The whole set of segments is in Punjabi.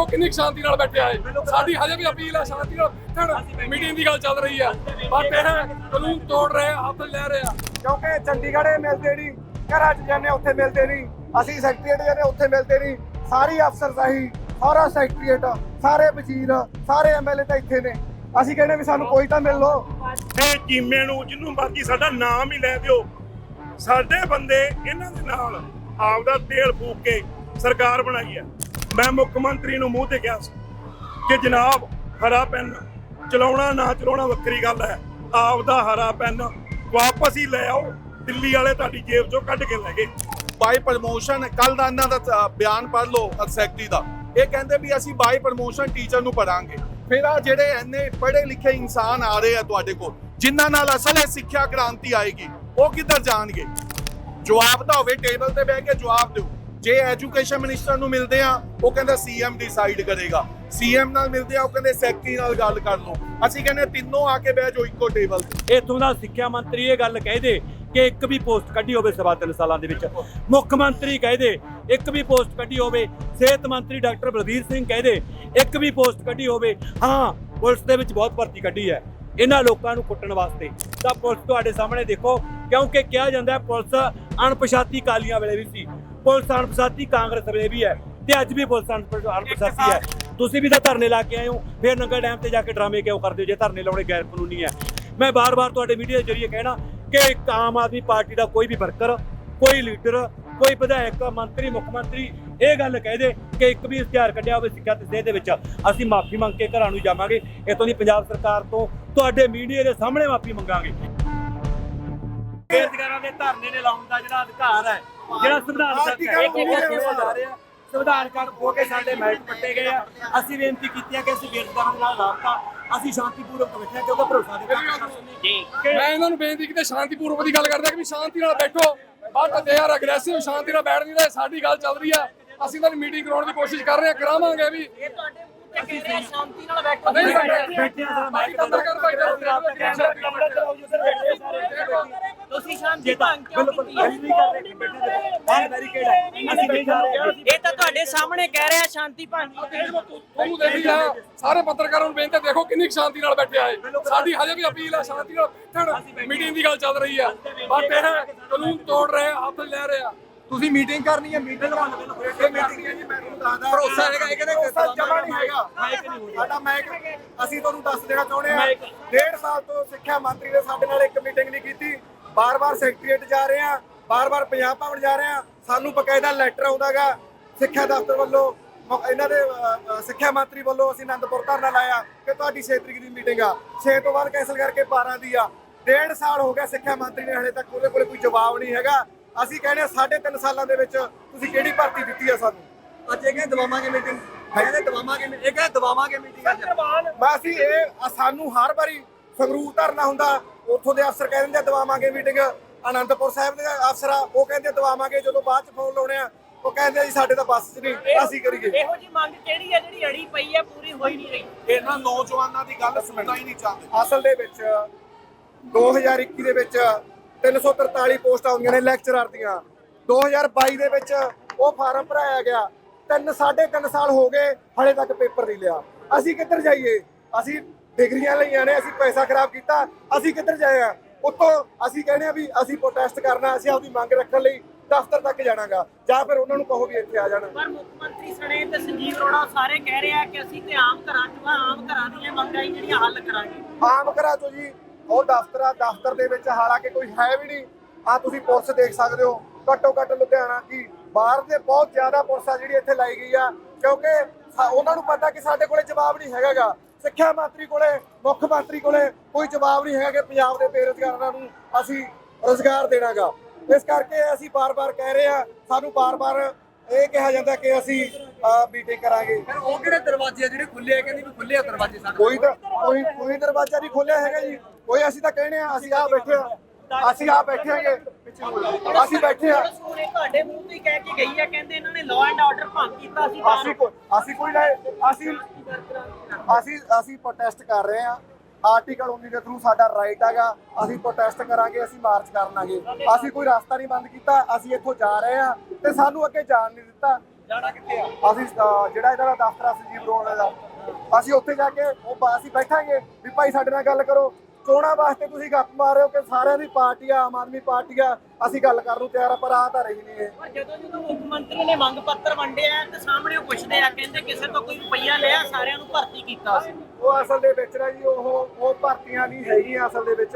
देखो कितनी शांति नाल बैठे है। साडी हजे भी अपील है शांति नाल बैठण। मीटिंग की गल चल रही है बट यह कानून तोड़ रहे हैं, हੱਥ ले रहे हैं क्योंकि चंडीगढ़ मिलते नहीं, घर च जाने उत्थे मिलते नहीं, असी सैकटरीएट जाने उत्थे मिलते नहीं। सारी अफसरशाही, सारा सैकटरीएट, सारे वजीर, सारे MLA तो इत्थे ने। ਅਸੀਂ ਕਹਿੰਦੇ ਵੀ ਸਾਨੂੰ ਕੋਈ ਤਾਂ ਮਿਲ ਲੋ। ਇਹ ਚੀਮੇ ਨੂੰ ਜਿੰਨੂੰ ਮਰਜ਼ੀ ਸਾਡਾ ਨਾਮ ਹੀ ਲੈ ਦਿਓ, ਸਾਡੇ ਬੰਦੇ ਇਹਨਾਂ ਦੇ ਨਾਲ ਆਪਦਾ ਤੇਲ ਫੂਕ ਕੇ ਸਰਕਾਰ ਬਣਾਈ ਹੈ। ਮੈਂ ਮੁੱਖ ਮੰਤਰੀ ਨੂੰ ਮੂੰਹ ਤੇ ਕਿਹਾ ਸੀ ਕਿ ਜਨਾਬ ਹਰਾ ਪੈਨ ਚਲਾਉਣਾ ਨਾ ਚਲਾਉਣਾ ਵੱਖਰੀ ਗੱਲ ਹੈ, ਆਪਦਾ ਹਰਾ ਪੈਨ ਵਾਪਸ ਹੀ ਲੈ ਆਓ। ਦਿੱਲੀ ਵਾਲੇ ਤੁਹਾਡੀ ਜੇਬ ਚੋਂ ਕੱਢ ਕੇ ਲੈ ਗਏ। ਬਾਈ ਪ੍ਰਮੋਸ਼ਨ ਕੱਲ ਦਾ ਇਹਨਾਂ ਦਾ ਬਿਆਨ ਪੜ੍ਹ ਲਓ ਸੈਕਟਰੀ ਦਾ। ਇਹ ਕਹਿੰਦੇ ਵੀ ਅਸੀਂ ਬਾਈ ਪ੍ਰਮੋਸ਼ਨ ਟੀਚਰ ਨੂੰ ਪੜਾਂਗੇ। ਫਿਰ ਆ ਜਿਹੜੇ ਇੰਨੇ ਪੜ੍ਹੇ ਲਿਖੇ ਇਨਸਾਨ ਆ ਰਹੇ ਆ ਤੁਹਾਡੇ ਕੋਲ, ਜਿਨ੍ਹਾਂ ਨਾਲ ਅਸਲ ਹੈ ਸਿੱਖਿਆ ਕ੍ਰਾਂਤੀ ਆਏਗੀ, ਉਹ ਕਿੱਧਰ ਜਾਣਗੇ? ਜਵਾਬ ਤਾਂ ਹੋਵੇ, ਟੇਬਲ ਤੇ ਬਹਿ ਕੇ ਜਵਾਬ ਦਿਓ। ਜੇ ਐਜੂਕੇਸ਼ਨ ਮਿਨਿਸਟਰ ਨੂੰ ਮਿਲਦੇ ਆ ਉਹ ਕਹਿੰਦਾ CM ਡਿਸਾਈਡ ਕਰੇਗਾ, CM ਨਾਲ ਮਿਲਦੇ ਆ ਉਹ ਕਹਿੰਦੇ ਸੈਕਟਰੀ ਨਾਲ ਗੱਲ ਕਰ ਲਓ। ਅਸੀਂ ਕਹਿੰਦੇ ਤਿੰਨੋਂ ਆ ਕੇ ਬਹਿ ਜਾਓ ਇੱਕੋ ਟੇਬਲ ਤੇ। ਇੱਥੋਂ ਦਾ ਸਿੱਖਿਆ ਮੰਤਰੀ ਇਹ ਗੱਲ ਕਹਿ ਦੇ ਕਿ ਇੱਕ ਵੀ ਪੋਸਟ ਕੱਢੀ ਹੋਵੇ ਸਵਾ 3 ਸਾਲਾਂ ਦੇ ਵਿੱਚ, ਮੁੱਖ ਮੰਤਰੀ ਕਹਿ ਦੇ ਇੱਕ ਵੀ ਪੋਸਟ ਕੱਢੀ ਹੋਵੇ, ਸਿਹਤ ਮੰਤਰੀ ਡਾਕਟਰ ਬਲਬੀਰ ਸਿੰਘ ਕਹਿ ਦੇ ਇੱਕ ਵੀ ਪੋਸਟ ਕੱਢੀ ਹੋਵੇ। ਹਾਂ, ਪੁਲਿਸ ਦੇ ਵਿੱਚ ਬਹੁਤ ਭਰਤੀ ਕੱਢੀ ਹੈ ਇਹਨਾਂ ਲੋਕਾਂ ਨੂੰ ਕੁੱਟਣ ਵਾਸਤੇ। ਤਾਂ ਪੁਲਿਸ ਤੁਹਾਡੇ ਸਾਹਮਣੇ ਦੇਖੋ, ਕਿਉਂਕਿ ਕਿਹਾ ਜਾਂਦਾ ਹੈ ਪੁਲਿਸ ਅਣਪਛਾਤੀ ਕਾਲੀਆਂ ਵੇਲੇ ਵੀ ਸੀ, ਪੁਲਿਸ ਅਣਪਛਾਤੀ ਕਾਂਗਰਸ ਵੇਲੇ ਵੀ ਹੈ ਤੇ ਅੱਜ ਵੀ ਪੁਲਿਸ ਅਣਪਛਾਤੀ ਹੈ। ਤੁਸੀਂ ਵੀ ਤਾਂ ਧਰਨੇ ਲਾ ਕੇ ਆਏ ਹੋ, ਫਿਰ ਨੰਗਲ ਡੈਮ ਤੇ ਜਾ ਕੇ ਡਰਾਮੇ ਕਿਉਂ ਕਰਦੇ ਹੋ ਜੇ ਧਰਨੇ ਲਾਉਣੇ ਗੈਰ ਕਾਨੂੰਨੀ ਹੈ? ਮੈਂ ਬਾਰ-ਬਾਰ ਤੁਹਾਡੇ ਮੀਡੀਆ ਦੇ ਜ਼ਰੀਏ ਕਹਿਣਾ ਕਿ ਇੱਕ ਆਮ ਆਦਮੀ ਪਾਰਟੀ ਦਾ ਕੋਈ ਵੀ ਵਰਕਰ, ਕੋਈ ਲੀਡਰ, ਕੋਈ ਵਿਧਾਇਕ, ਮੰਤਰੀ, ਮੁੱਖ ਮੰਤਰੀ ਇਹ ਗੱਲ ਕਹਿ ਦੇ ਕਿ ਇੱਕ ਵੀ ਇਸ਼ਤਿਹਾਰ ਕੱਢਿਆ ਹੋਵੇ ਸਿੱਖਿਆ ਤੇ ਸਿਹਤ ਦੇ ਵਿੱਚ, ਅਸੀਂ ਮਾਫੀ ਮੰਗ ਕੇ ਘਰਾਂ ਨੂੰ ਜਾਵਾਂਗੇ। ਇਤੋਂ ਦੀ ਪੰਜਾਬ ਸਰਕਾਰ ਤੋਂ ਤੁਹਾਡੇ ਮੀਡੀਆ ਦੇ ਸਾਹਮਣੇ ਮਾਫੀ ਮੰਗਾਂਗੇ। ਬੇਰੁਜ਼ਗਾਰਾਂ ਦੇ ਧਰਨੇ ਨੇ ਲਾਉਣ ਦਾ ਜਿਹੜਾ ਅਧਿਕਾਰ ਹੈ, ਜਿਹੜਾ ਸੰਵਿਧਾਨ ਕਾਨੂੰਨ ਹੋ ਕੇ ਸਾਡੇ ਮੈਚ ਪੱਟੇ ਗਏ ਆ। ਅਸੀਂ ਬੇਨਤੀ ਕੀਤੀ ਹੈ ਕਿ ਅਸੀਂ ਬੇਰੁਜ਼ਗਾਰਾਂ ਨਾਲ ਰਾਬਤਾ ਅਸੀਂ ਸ਼ਾਂਤੀਪੂਰਵਕ ਬੈਠੇ ਕਿਉਂਕਿ ਭਰੋਸਾ ਦੇ मैं इन्होंने बेनती की शांतिपूर्वक की गल करदा कि शांति नाल बैठो, बट दे आर अग्रेसिव, शांति नाल बैठ नहीं रहे। साडी गल चल रही है, ਅਸੀਂ ਤਾਂ ਮੀਟਿੰਗ ਕਰਾਉਣ ਦੀ ਕੋਸ਼ਿਸ਼ ਕਰ ਰਹੇ ਹਾਂ, ਕਰਾਵਾਂਗੇ ਵੀ। ਸ਼ਾਂਤੀ ਨਾਲ ਬੈਠੋ। ਤੁਸੀਂ ਸ਼ਾਂਤੀ ਭੰਗ ਕਿਉਂ ਕੀਤੀ? ਇਹ ਤਾਂ ਤੁਹਾਡੇ ਸਾਹਮਣੇ ਕਹਿ ਰਿਹਾ ਸ਼ਾਂਤੀ ਭੰਗ। ਤੁਹਾਨੂੰ ਦੇਖੀ ਆ ਸਾਰੇ ਪੱਤਰਕਾਰਾਂ ਨੂੰ ਬੇਨਤੀ, ਦੇਖੋ ਕਿੰਨੀ ਸ਼ਾਂਤੀ ਨਾਲ ਬੈਠੇ ਆਏ। ਸਾਡੀ ਹਜੇ ਵੀ ਅਪੀਲ ਹੈ ਸ਼ਾਂਤੀ ਨਾਲ ਬੈਠਣ। ਮੀਟਿੰਗ ਦੀ ਗੱਲ ਚੱਲ ਰਹੀ ਹੈ ਬਟ ਇਹ ਕਾਨੂੰਨ ਤੋੜ ਰਹੇ ਆ, ਹੱਥ ਲੈ ਰਹੇ ਆ। ਤੁਸੀਂ ਮੀਟਿੰਗ ਕਰਨੀ ਹੈ, ਮੀਟਿੰਗ ਮੀਟਿੰਗ ਹੈ ਜੀ। ਮੈਂ ਤੁਹਾਨੂੰ ਦੱਸਦਾ ਭਰੋਸਾ ਹੈਗਾ, ਇਹ ਕਹਿੰਦੇ ਜਮਾ ਨਹੀਂ ਹੈਗਾ ਸਾਡਾ। ਅਸੀਂ ਤੁਹਾਨੂੰ ਦੱਸ ਦੇਣਾ ਚਾਹੁੰਦੇ ਆ, 1.5 ਸਾਲ ਤੋਂ ਸਿੱਖਿਆ ਮੰਤਰੀ ਨੇ ਸਾਡੇ ਨਾਲ ਇੱਕ ਮੀਟਿੰਗ ਨਹੀਂ ਕੀਤੀ। ਬਾਰ-ਬਾਰ ਸੈਕਟਰੀਏਟ ਜਾ ਰਹੇ ਆ, ਬਾਰ-ਬਾਰ ਪੰਜਾਬ ਭਵਨ ਜਾ ਰਹੇ ਆ। ਸਾਨੂੰ ਬਕਾਇਦਾ ਲੈਟਰ ਆਉਂਦਾਗਾ ਸਿੱਖਿਆ ਦਫ਼ਤਰ ਵੱਲੋਂ, ਇਹਨਾਂ ਦੇ ਸਿੱਖਿਆ ਮੰਤਰੀ ਵੱਲੋਂ। ਅਸੀਂ ਆਨੰਦਪੁਰ ਧਰਨਾ ਲਾਇਆ ਕਿ ਤੁਹਾਡੀ 6 ਤਰੀਕ ਦੀ ਮੀਟਿੰਗ ਆ, 6 ਤੋਂ ਬਾਅਦ ਕੈਂਸਲ ਕਰਕੇ 12 ਦੀ ਆ। 1.5 ਸਾਲ ਹੋ ਗਿਆ ਸਿੱਖਿਆ ਮੰਤਰੀ ਨੇ, ਹਲੇ ਤੱਕ ਉਹਦੇ ਕੋਲ ਕੋਈ ਜਵਾਬ ਨਹੀਂ ਹੈਗਾ। ਅਸੀਂ ਕਹਿੰਦੇ 3.5 ਸਾਲਾਂ ਦੇ ਵਿੱਚ ਤੁਸੀਂ ਕਿਹੜੀ ਭਰਤੀ ਦਿੱਤੀ ਆ ਸਾਨੂੰ? ਅੱਜ ਇਹ ਕਹਿੰਦੇ ਦਵਾਵਾਂਗੇ ਮੀਟਿੰਗ, ਕਹਿੰਦੇ ਦਵਾਵਾਂਗੇ, ਇਹ ਕਹਿੰਦੇ ਦਵਾਵਾਂਗੇ ਮੀਟਿੰਗ। ਅਸੀਂ ਇਹ ਸਾਨੂੰ ਹਰ ਵਾਰੀ ਸੰਗਰੂਰ ਧਰਨਾ ਹੁੰਦਾ, ਉੱਥੋਂ ਦੇ ਅਫਸਰ ਕਹਿ ਦਿੰਦੇ ਦਵਾਵਾਂਗੇ ਮੀਟਿੰਗ। ਆਨੰਦਪੁਰ ਸਾਹਿਬ ਦੇ ਅਫਸਰ ਆ ਉਹ ਕਹਿੰਦੇ ਦਵਾਵਾਂਗੇ, ਜਦੋਂ ਬਾਅਦ ਚ ਫੋਨ ਲਾਉਣੇ ਆ ਉਹ ਕਹਿੰਦੇ ਜੀ ਸਾਡੇ ਤਾਂ ਬੱਸ 'ਚ ਨਹੀਂ, ਅਸੀਂ ਕਰੀਏ। ਇਹੋ ਜੀ ਮੰਗ ਕਿਹੜੀ ਹੈ ਜਿਹੜੀ ਅੜੀ ਪਈ ਹੈ, ਪੂਰੀ ਹੋਈ ਨਹੀਂ ਰਹੀ? ਇਹਨਾਂ ਨੌਜਵਾਨਾਂ ਦੀ ਗੱਲ ਸੁਣਨਾ ਹੀ ਨਹੀਂ ਚਾਹੁੰਦੇ। ਅਸਲ ਦੇ ਵਿੱਚ 2021 ਦੇ ਵਿੱਚ 343 ਪੋਸਟਾਂ ਆਉਂਦੀਆਂ ਨੇ ਲੈਕਚਰਰ ਦੀਆਂ। 2022 ਦੇ ਵਿੱਚ ਉਹ ਫਾਰਮ ਭਰਾਇਆ ਗਿਆ। 3.5 ਸਾਲ ਹੋ ਗਏ, ਹਲੇ ਤੱਕ ਪੇਪਰ ਨਹੀਂ ਲਿਆ। ਅਸੀਂ ਕਿੱਧਰ ਜਾਈਏ? ਅਸੀਂ ਡਿਗਰੀਆਂ ਲਈਆਂ ਨੇ, ਅਸੀਂ ਪੈਸਾ ਖਰਾਬ ਕੀਤਾ, ਅਸੀਂ ਕਿੱਧਰ ਜਾਏ ਆ? ਉੱਤੋਂ ਅਸੀਂ ਕਹਿੰਦੇ ਆ ਵੀ ਅਸੀਂ ਪ੍ਰੋਟੈਸਟ ਕਰਨਾ, ਅਸੀਂ ਆਪਦੀ ਮੰਗ ਰੱਖਣ ਲਈ ਦਫ਼ਤਰ ਤੱਕ ਜਾਣਾਗਾ, ਜਾਂ ਫਿਰ ਉਹਨਾਂ ਨੂੰ ਕਹੋ ਵੀ ਇੱਥੇ ਆ ਜਾਣ। ਪਰ ਮੁੱਖ ਮੰਤਰੀ ਸਣੇ ਤੇ ਸੰਜੀਵ ਅਰੋੜਾ ਸਾਰੇ ਕਹਿ ਰਹੇ ਆ ਕਿ ਅਸੀਂ ਤੇ ਆਮ ਘਰਾਂ ਦੀਆਂ ਮੰਗਾਂ ਜਿਹੜੀਆਂ ਹੱਲ ਕਰਾਂਗੇ। ਆਮ ਘਰਾਂ ਤੋਂ ਜੀ ਉਹ ਦਫ਼ਤਰ ਆ, ਦਫ਼ਤਰ ਦੇ ਵਿੱਚ ਹਾਲਾਂਕਿ ਕੋਈ ਹੈ ਵੀ ਨਹੀਂ। ਆ ਤੁਸੀਂ ਪੁਲਿਸ ਦੇਖ ਸਕਦੇ ਹੋ, ਘੱਟੋ ਘੱਟ ਲੁਧਿਆਣਾ ਕੀ ਬਾਹਰ ਦੇ ਬਹੁਤ ਜ਼ਿਆਦਾ ਪੁਲਿਸ ਆ ਜਿਹੜੀ ਇੱਥੇ ਲਾਈ ਗਈ ਆ, ਕਿਉਂਕਿ ਉਹਨਾਂ ਨੂੰ ਪਤਾ ਕਿ ਸਾਡੇ ਕੋਲੇ ਜਵਾਬ ਨਹੀਂ ਹੈਗਾਗਾ। ਸਿੱਖਿਆ ਮੰਤਰੀ ਕੋਲੇ, ਮੁੱਖ ਮੰਤਰੀ ਕੋਲੇ ਕੋਈ ਜਵਾਬ ਨਹੀਂ ਹੈਗਾ ਕਿ ਪੰਜਾਬ ਦੇ ਬੇਰੁਜ਼ਗਾਰਾਂ ਨੂੰ ਅਸੀਂ ਰੁਜ਼ਗਾਰ ਦੇਣਾਗਾ। ਇਸ ਕਰਕੇ ਅਸੀਂ ਬਾਰ-ਬਾਰ ਕਹਿ ਰਹੇ ਆ, ਸਾਨੂੰ ਬਾਰ-ਬਾਰ ਇਹ ਕਿਹਾ ਜਾਂਦਾ ਕਿ ਅਸੀਂ ਮੀਟਿੰਗ ਕਰਾਂਗੇ। ਉਹ ਕਿਹੜੇ ਦਰਵਾਜ਼ੇ ਜਿਹੜੇ ਖੁੱਲੇ ਆ? ਕਹਿੰਦੀ ਵੀ ਖੁੱਲੇ ਆ ਦਰਵਾਜ਼ੇ ਸਾਡੇ। ਕੋਈ ਦਰਵਾਜ਼ਾ ਨਹੀਂ ਖੋਲਿਆ ਹੈਗਾ ਜੀ, ਕੋਈ। ਅਸੀਂ ਤਾਂ ਕਹਿੰਦੇ ਆ, ਅਸੀਂ ਆ ਬੈਠੇ ਆ, ਅਸੀਂ ਆ ਬੈਠੇਗੇ, ਅਸੀਂ ਬੈਠੇ ਆ। ਤੁਹਾਡੇ ਮੂੰਹ ਤੋਂ ਹੀ ਕਹਿ ਕੇ ਗਈ ਆ, ਕਹਿੰਦੇ ਇਹਨਾਂ ਨੇ ਲਾਅ ਐਂਡ ਆਰਡਰ ਭੰਗ ਕੀਤਾ। ਅਸੀਂ ਪ੍ਰੋਟੈਸਟ ਕਰ ਰਹੇ ਆ। ਆਰਟੀਕਲ 19 ਦੇ ਥਰੂ ਸਾਡਾ ਰਾਈਟ ਹੈਗਾ, ਅਸੀਂ ਪ੍ਰੋਟੈਸਟ ਕਰਾਂਗੇ, ਅਸੀਂ ਮਾਰਚ ਕਰਨਾਗੇ। ਅਸੀਂ ਕੋਈ ਰਸਤਾ ਨਹੀਂ ਬੰਦ ਕੀਤਾ, ਅਸੀਂ ਇੱਥੋਂ ਜਾ ਰਹੇ ਆ ਤੇ ਸਾਨੂੰ ਅੱਗੇ ਜਾਣ ਨਹੀਂ ਦਿੱਤਾ। ਜਾਣਾ ਕਿੱਥੇ ਆ? ਅਸੀਂ ਜਿਹੜਾ ਇਹਨਾਂ ਦਾ ਦਫ਼ਤਰ ਆ ਸੰਜੀਵ ਅਰੋੜਾ ਦਾ, ਅਸੀਂ ਉੱਥੇ ਜਾ ਕੇ ਅਸੀਂ ਬੈਠਾਂਗੇ ਵੀ ਭਾਈ ਸਾਡੇ ਨਾਲ ਗੱਲ ਕਰੋ। ਚੋਣਾਂ ਵਾਸਤੇ ਤੁਸੀਂ ਗੱਪ ਮਾਰ ਰਹੇ ਹੋ ਕਿ ਸਾਰਿਆਂ ਦੀ ਪਾਰਟੀ ਆ, ਆਮ ਆਦਮੀ ਪਾਰਟੀ ਆ, ਅਸੀਂ ਗੱਲ ਕਰਨ ਨੂੰ ਤਿਆਰ ਆ, ਪਰ ਆ ਤਾਂ ਰਹੀ ਨਹੀਂ ਇਹ। ਪਰ ਜਦੋਂ ਮੁੱਖ ਮੰਤਰੀ ਨੇ ਮੰਗ ਪੱਤਰ ਵੰਡਿਆ ਤੇ ਸਾਹਮਣੇ ਉਹ ਪੁੱਛਦੇ ਆ, ਕਹਿੰਦੇ ਕਿਸੇ ਤੋਂ ਕੋਈ ਰੁਪਈਆ ਲਿਆ, ਸਾਰਿਆਂ ਨੂੰ ਭਰਤੀ ਕੀਤਾ ਸੀ। ਉਹ ਅਸਲ ਦੇ ਵਿੱਚ ਨਾ ਜੀ ਉਹ ਭਰਤੀਆਂ ਨਹੀਂ ਹੈਗੀਆਂ। ਅਸਲ ਦੇ ਵਿੱਚ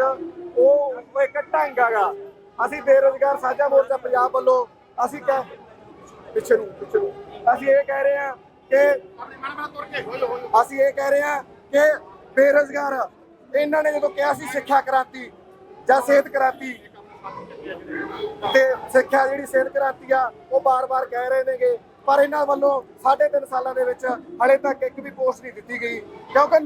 ਉਹ ਇੱਕ ਢੰਗ ਹੈਗਾ। ਅਸੀਂ ਬੇਰੁਜ਼ਗਾਰ ਸਾਂਝਾ ਮੋਰਚਾ ਪੰਜਾਬ ਵੱਲੋਂ ਅਸੀਂ ਪਿੱਛੇ ਨੂੰ ਅਸੀਂ ਇਹ ਕਹਿ ਰਹੇ ਹਾਂ ਕਿ ਬੇਰੁਜ਼ਗਾਰ ਇਹਨਾਂ ਨੇ ਜਦੋਂ ਕਿਹਾ ਸੀ ਸਿੱਖਿਆ ਕ੍ਰਾਂਤੀ ਜਾਂ ਸਿਹਤ ਕ੍ਰਾਂਤੀ, ਤੇ ਸਿੱਖਿਆ ਜਿਹੜੀ ਸਿਹਤ ਕ੍ਰਾਂਤੀ ਆ ਉਹ ਬਾਰ-ਬਾਰ ਕਹਿ ਰਹੇ ਨੇਗੇ, ਪਰ ਇਹਨਾਂ ਵੱਲੋਂ 3.5 ਸਾਲਾਂ ਦੇ ਵਿੱਚ ਹਲੇ ਤੱਕ ਇੱਕ ਵੀ ਪੋਸਟ ਨਹੀਂ ਦਿੱਤੀ ਗਈ, ਕਿਉਂਕਿ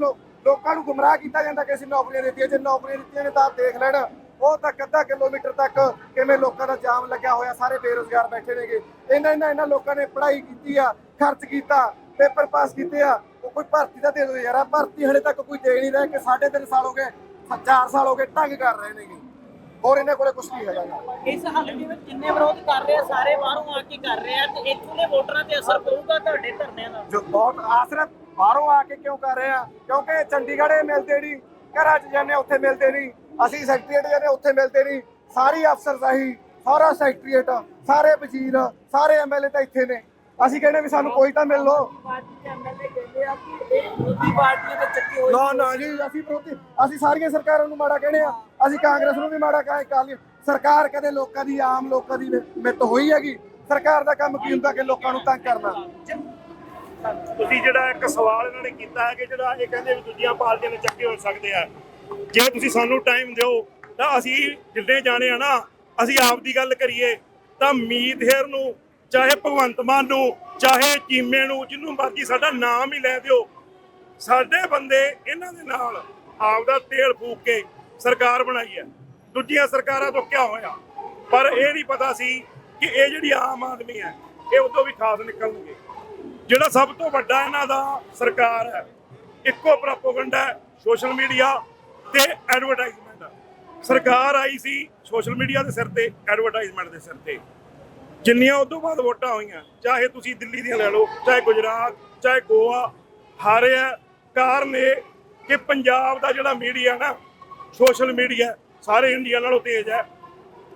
ਲੋਕਾਂ ਨੂੰ ਗੁੰਮਰਾਹ ਕੀਤਾ ਜਾਂਦਾ ਕਿ ਅਸੀਂ ਨੌਕਰੀਆਂ ਦਿੱਤੀਆਂ। ਜੇ ਨੌਕਰੀਆਂ ਦਿੱਤੀਆਂ ਨੇ ਤਾਂ ਦੇਖ ਲੈਣ ਉਹ ਤੱਕ ਅੱਧਾ ਕਿਲੋਮੀਟਰ ਤੱਕ ਕਿਵੇਂ ਲੋਕਾਂ ਦਾ ਜਾਮ ਲੱਗਿਆ ਹੋਇਆ, ਸਾਰੇ ਬੇਰੁਜ਼ਗਾਰ ਬੈਠੇ ਨੇਗੇ। ਇਹਨਾਂ ਲੋਕਾਂ ਨੇ ਪੜ੍ਹਾਈ ਕੀਤੀ ਆ, ਖਰਚ ਕੀਤਾ, ਪੇਪਰ ਪਾਸ ਕੀਤੇ ਆ, ਉਹ ਕੋਈ ਭਰਤੀ ਤਾਂ ਦੇ ਦਿਓ ਯਾਰ। ਭਰਤੀ ਹਲੇ ਤੱਕ ਕੋਈ ਦੇ ਨਹੀਂ ਰਿਹਾ ਕਿ 3.5 ਸਾਲ ਹੋ ਗਏ, 4 ਸਾਲ ਹੋ ਗਏ ਢੰਗ ਕਰ ਰਹੇ ਨੇਗੇ, ਹੋਰ ਇਹਨਾਂ ਕੋਲੇ ਕੁਝ ਨਹੀਂ ਹੈਗਾ। ਇਸ ਹਲਕੇ ਵਿੱਚ ਜਿੰਨੇ ਵਿਰੋਧ ਕਰ ਰਹੇ ਆ ਸਾਰੇ ਬਾਹਰੋਂ ਆ ਕੇ ਕਰ ਰਹੇ ਆ, ਤੇ ਇੱਥੋਂ ਦੇ ਵੋਟਰਾਂ ਤੇ ਅਸਰ ਪਊਗਾ ਤੁਹਾਡੇ ਧਰਨਿਆਂ ਦਾ? ਜੋ ਬਹੁਤ ਆਸਰਾ ਬਾਹਰੋਂ ਆ ਕੇ ਕਿਉਂ ਕਰ ਰਹੇ ਆ, ਕਿਉਂਕਿ ਚੰਡੀਗੜ੍ਹ ਇਹ ਮਿਲਦੇ ਨਹੀਂ, ਘਰਾਂ 'ਚ ਜਾਂਦੇ ਉੱਥੇ ਮਿਲਦੇ ਨਹੀਂ, ਅਸੀਂ ਸੈਕਟਰੀਏਟ ਜਾਂਦੇ ਉੱਥੇ ਮਿਲਦੇ ਨਹੀਂ, ਸਾਰੀ ਅਫਸਰਸ਼ਾਹੀ, ਸਾਰਾ ਸੈਕਟਰੀਏਟ, ਸਾਰੇ ਵਜ਼ੀਰ, ਸਾਰੇ ਐਮਐਲਏ ਤਾਂ ਇੱਥੇ ਨੇ। ਅਸੀਂ ਕਹਿੰਦੇ ਵੀ ਸਾਨੂੰ ਕੋਈ ਤਾਂ ਮਿਲ ਲੋ। ਨਾ ਜੀ, ਅਸੀਂ ਵਿਰੋਧੀ, ਅਸੀਂ ਸਾਰੀਆਂ ਸਰਕਾਰਾਂ ਨੂੰ ਮਾੜਾ ਕਹਿੰਦੇ ਆ, ਅਸੀਂ ਕਾਂਗਰਸ ਨੂੰ ਵੀ ਮਾੜਾ ਕਹਾਂਗੇ। ਸਰਕਾਰ ਕਦੇ ਲੋਕਾਂ ਦੀ, ਆਮ ਲੋਕਾਂ ਦੀ ਮਿੱਤ ਹੋਈ ਹੈਗੀ। ਸਰਕਾਰ ਦਾ ਕੰਮ ਕੀ ਹੁੰਦਾ ਕਿ ਲੋਕਾਂ ਨੂੰ ਤੰਗ ਕਰਨਾ। ਤੁਸੀਂ ਜਿਹੜਾ ਇੱਕ ਸਵਾਲ ਇਹਨਾਂ ਨੇ ਕੀਤਾ ਹੈ ਕਿ ਜਿਹੜਾ ਇਹ ਕਹਿੰਦੇ ਵੀ ਦੂਜੀਆਂ ਪਾਰਟੀਆਂ ਨੇ ਚੱਕੇ ਹੋ ਸਕਦੇ ਆ, ਜੇ ਤੁਸੀਂ ਸਾਨੂੰ ਟਾਈਮ ਦਿਓ ਤਾਂ ਅਸੀਂ ਜਿੱਡੇ ਜਾਣੇ ਆ ਨਾ, ਅਸੀਂ ਆਪ ਦੀ ਗੱਲ ਕਰੀਏ ਤਾਂ ਮੀਤ ਹੇਰ ਨੂੰ, ਚਾਹੇ ਭਗਵੰਤ ਮਾਨ ਨੂੰ, ਚਾਹੇ ਚੀਮੇ ਨੂੰ, ਜਿਹਨੂੰ ਮਰਜ਼ੀ ਸਾਡਾ ਨਾਮ ਹੀ ਲੈ ਦਿਓ, ਸਾਡੇ ਬੰਦੇ ਇਹਨਾਂ ਦੇ ਨਾਲ ਆਪਦਾ ਤੇਲ ਫੂਕ ਕੇ ਸਰਕਾਰ ਬਣਾਈ ਹੈ। ਦੂਜੀਆਂ ਸਰਕਾਰਾਂ ਤੋਂ ਕਿਆ ਹੋਇਆ, ਪਰ ਇਹ ਨਹੀਂ ਪਤਾ ਸੀ ਕਿ ਇਹ ਜਿਹੜੀ ਆਮ ਆਦਮੀ ਹੈ ਇਹ ਉਦੋਂ ਵੀ ਖਾਸ ਨਿਕਲਣਗੇ। ਜਿਹੜਾ ਸਭ ਤੋਂ ਵੱਡਾ ਇਹਨਾਂ ਦਾ ਸਰਕਾਰ ਹੈ, ਇੱਕੋ ਪ੍ਰੋਪੇਗੈਂਡਾ ਹੈ, ਸੋਸ਼ਲ ਮੀਡੀਆ ਤੇ ਐਡਵਰਟਾਈਜ਼ਮੈਂਟ। ਸਰਕਾਰ ਆਈ ਸੀ ਸੋਸ਼ਲ ਮੀਡੀਆ ਦੇ ਸਿਰ ਤੇ, ਐਡਵਰਟਾਈਜ਼ਮੈਂਟ ਦੇ ਸਿਰ ਤੇ। ਜਿੰਨੀਆਂ ਉਦੋਂ ਬਾਅਦ ਵੋਟਾਂ ਹੋਈਆਂ, ਚਾਹੇ ਤੁਸੀਂ ਦਿੱਲੀ ਦੀਆਂ ਲੈ ਲਓ, ਚਾਹੇ ਗੁਜਰਾਤ, ਚਾਹੇ ਗੋਆ, ਹਾਰਿਆ। ਕਾਰਨ ਇਹ ਕਿ ਪੰਜਾਬ ਦਾ ਜਿਹੜਾ ਮੀਡੀਆ ਨਾ, ਸੋਸ਼ਲ ਮੀਡੀਆ ਸਾਰੇ ਇੰਡੀਆ ਨਾਲੋਂ ਤੇਜ਼ ਹੈ।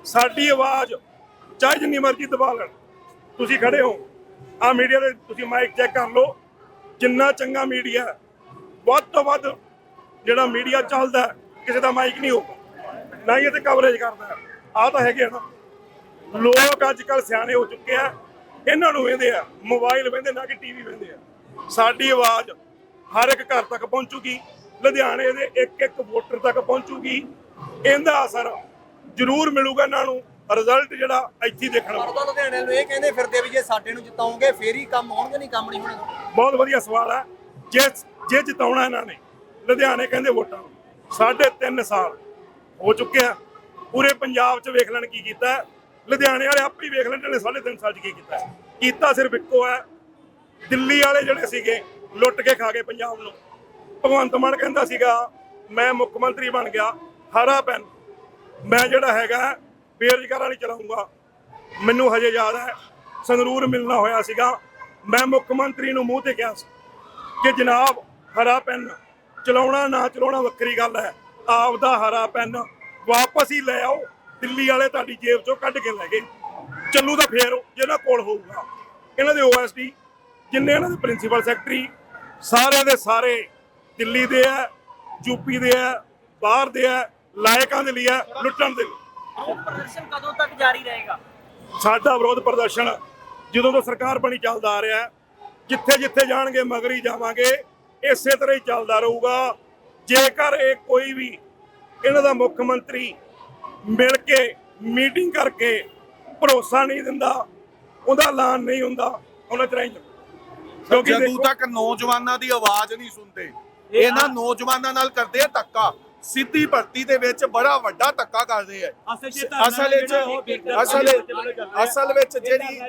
ਸਾਡੀ ਆਵਾਜ਼ ਚਾਹੇ ਜਿੰਨੀ ਮਰਜ਼ੀ ਦਬਾ ਲੈਣ, ਤੁਸੀਂ ਖੜੇ ਹੋ ਆ ਮੀਡੀਆ ਦੇ, ਤੁਸੀਂ ਮਾਈਕ ਚੈੱਕ ਕਰ ਲਓ, ਜਿੰਨਾ ਚੰਗਾ ਮੀਡੀਆ, ਵੱਧ ਤੋਂ ਵੱਧ ਜਿਹੜਾ ਮੀਡੀਆ ਚੱਲਦਾ ਕਿਸੇ ਦਾ ਮਾਈਕ ਨਹੀਂ ਹੋਊਗਾ, ਨਾ ਹੀ ਇਹ ਤੇ ਕਵਰੇਜ ਕਰਦਾ। ਆਹ ਤਾਂ ਹੈਗੇ ਨਾ ਲੋਕ ਅੱਜ ਕੱਲ੍ਹ ਸਿਆਣੇ ਹੋ ਚੁੱਕੇ ਆ, ਇਹਨਾਂ ਨੂੰ ਵੇਂਦੇ ਆ, ਮੋਬਾਈਲ ਵੇਂਦੇ ਨਾ ਕਿ ਟੀਵੀ ਵੇਂਦੇ ਆ। ਸਾਡੀ ਆਵਾਜ਼ ਹਰ ਇੱਕ ਘਰ ਤੱਕ ਪਹੁੰਚੂਗੀ, ਲੁਧਿਆਣੇ ਦੇ ਇੱਕ ਵੋਟਰ ਤੱਕ ਪਹੁੰਚੂਗੀ। ਇਹਦਾ ਅਸਰ ਜ਼ਰੂਰ ਮਿਲੂਗਾ ਇਹਨਾਂ ਨੂੰ, ਰਿਜ਼ਲਟ ਜਿਹੜਾ ਇੱਥੇ ਦੇਖਣ ਨੂੰ। ਪਰ ਲੁਧਿਆਣੇ ਨੂੰ ਇਹ ਕਹਿੰਦੇ ਫਿਰਦੇ ਵੀ ਜੇ ਸਾਡੇ ਨੂੰ ਜਿਤਾਉਂਗੇ ਫੇਰ ਹੀ ਕੰਮ ਹੋਣਗੇ, ਨਹੀਂ ਕੰਮ ਨਹੀਂ ਹੋਣਗੇ। ਬਹੁਤ ਵਧੀਆ ਸਵਾਲ ਹੈ। ਜੇ ਜਿਤਾਉਣਾ ਇਹਨਾਂ ਨੇ, ਲੁਧਿਆਣੇ ਕਹਿੰਦੇ ਵੋਟਾਂ ਨੂੰ 3.5 ਸਾਲ ਹੋ ਚੁੱਕੇ ਆ। ਪੂਰੇ ਪੰਜਾਬ 'ਚ ਵੇਖ ਲੈਣ ਕੀ ਕੀਤਾ, ਲੁਧਿਆਣੇ ਵਾਲੇ ਆਪੇ ਹੀ ਵੇਖ ਲੈਣ ਨੇ 3.5 ਸਾਲ 'ਚ ਕੀ ਕੀਤਾ ਸਿਰਫ ਇੱਕੋ ਹੈ, ਦਿੱਲੀ ਵਾਲੇ ਜਿਹੜੇ ਸੀਗੇ ਲੁੱਟ ਕੇ ਖਾ ਗਏ ਪੰਜਾਬ ਨੂੰ। ਭਗਵੰਤ ਮਾਨ ਕਹਿੰਦਾ ਸੀਗਾ ਮੈਂ ਮੁੱਖ ਮੰਤਰੀ ਬਣ ਗਿਆ, ਹਰਾ ਪੈਨ ਮੈਂ ਜਿਹੜਾ ਹੈਗਾ ਬੇਰੁਜ਼ਗਾਰਾਂ ਲਈ ਚਲਾਊਂਗਾ। ਮੈਨੂੰ ਹਜੇ ਯਾਦ ਹੈ ਸੰਗਰੂਰ ਮਿਲਣਾ ਹੋਇਆ ਸੀਗਾ, ਮੈਂ ਮੁੱਖ ਮੰਤਰੀ ਨੂੰ ਮੂੰਹ ਤੇ ਕਿਹਾ ਸੀ ਕਿ ਜਨਾਬ ਹਰਾ ਪੈਨ ਚਲਾਉਣਾ ਨਾ ਚਲਾਉਣਾ ਵੱਖਰੀ ਗੱਲ ਹੈ, ਆਪਦਾ ਹਰਾ ਪੈਨ ਵਾਪਸ ਹੀ ਲੈ ਆਓ। ਦਿੱਲੀ ਵਾਲੇ ਤੁਹਾਡੀ ਜੇਬ ਚੋਂ ਕੱਢ ਕੇ ਲੈ ਗਏ, ਚੱਲੂ ਤਾਂ ਫੇਰ ਜਿਹਨਾਂ ਕੋਲ ਹੋਊਗਾ। ਇਹਨਾਂ ਦੇ OSD ਜਿੰਨੇ ਇਹਨਾਂ ਦੇ ਪ੍ਰਿੰਸੀਪਲ ਸੈਕਟਰੀ ਸਾਰੇ ਦੇ ਸਾਰੇ ਦਿੱਲੀ ਦੇ ਆ, ਯੂਪੀ ਦੇ ਆ, ਬਾਹਰ ਦੇ ਆ, ਲਾਇਕਾਂ ਦੇ ਲਈ ਆ, ਲੁੱਟਣ ਦੇ ਲਈ। ਪ੍ਰਦਰਸ਼ਨ ਕਦੋਂ ਤੱਕ ਜਾਰੀ ਰਹੇਗਾ? ਸਾਡਾ ਵਿਰੋਧ ਪ੍ਰਦਰਸ਼ਨ ਜਦੋਂ ਤੋਂ ਸਰਕਾਰ ਬਣੀ ਚੱਲਦਾ ਆ ਰਿਹਾ, ਜਿੱਥੇ ਜਿੱਥੇ ਜਾਣਗੇ ਮਗਰ ਹੀ ਜਾਵਾਂਗੇ, ਇਸੇ ਤਰ੍ਹਾਂ ਹੀ ਚੱਲਦਾ ਰਹੂਗਾ। ਜੇਕਰ ਇਹ ਕੋਈ ਵੀ ਇਹਨਾਂ ਦਾ ਮੁੱਖ ਮੰਤਰੀ ਮਿਲ ਕੇ ਮੀਟਿੰਗ ਕਰਕੇ ਭਰੋਸਾ ਨਹੀਂ ਦਿੰਦਾ, ਉਹਦਾ ਐਲਾਨ ਨਹੀਂ ਹੁੰਦਾ, ਉਹਨਾਂ ਚਿਰ ਕਿਉਂਕਿ ਜਦੋਂ ਤੱਕ ਨੌਜਵਾਨਾਂ ਦੀ ਆਵਾਜ਼ ਨਹੀਂ ਸੁਣਦੇ, ਇਹਨਾਂ ਨੌਜਵਾਨਾਂ ਨਾਲ ਕਰਦੇ ਆ ਧੱਕਾ। ਸਿੱਧੀ ਭਰਤੀ ਦੇ ਵਿੱਚ ਬੜਾ ਵੱਡਾ ਧੱਕਾ ਕਰਦੇ ਆ। ਅਸਲ ਵਿੱਚ ਜਿਹੜੀ